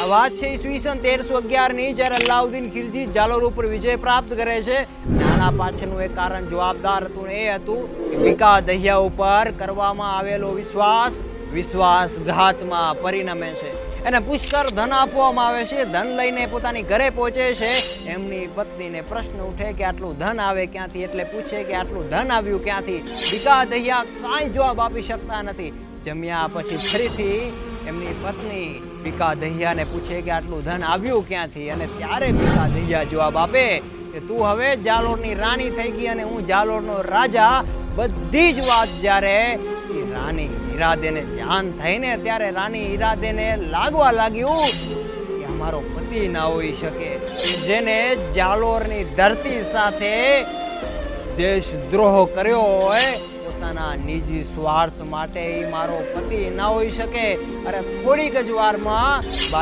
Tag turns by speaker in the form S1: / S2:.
S1: આ વાત છે ઈસવીસન 1311 ની, જ્યારે અલાઉદ્દીન ખિલજી જાલોર ઉપર વિજય પ્રાપ્ત કરે છે. આના પાછળનું એક કારણ જવાબદાર હતું એ હતું કે ભીખા દહિયા ઉપર કરવામાં આવેલો વિશ્વાસઘાતમાં પરિણમે છે. એને પુષ્કળ ધન આપવામાં આવે છે. ધન લઈને પોતાની ઘરે પહોંચે છે. એમની પત્નીને પ્રશ્ન ઉઠે કે આટલું ધન આવે ક્યાંથી, એટલે પૂછે કે આટલું ધન આવ્યું ક્યાંથી. ભીખા દહિયા કાંઈ જવાબ આપી શકતા નથી. જમ્યા પછી ફરીથી એમની પત્ની ભીખા દહિયાને પૂછે કે આટલું ધન આવ્યું ક્યાંથી, અને ત્યારે ભીખા દહિયા જવાબ આપે કે તું હવે જાલોરની રાણી થઈ ગઈ અને હું જાલોરનો રાજા. બધી જ વાત જ્યારે રાણી હીરાદેને જાણ થઈને, ત્યારે રાણી હીરાદેને લાગવા લાગ્યું કે અમારો પતિ ના હોઈ શકે, જેને જાલોરની ધરતી સાથે દેશદ્રોહ કર્યો હોય, પોતાના નિજી સ્વાર્થ માટે એ મારો પતિ ના હોઈ શકે. અરે થોડીક જ વારમાં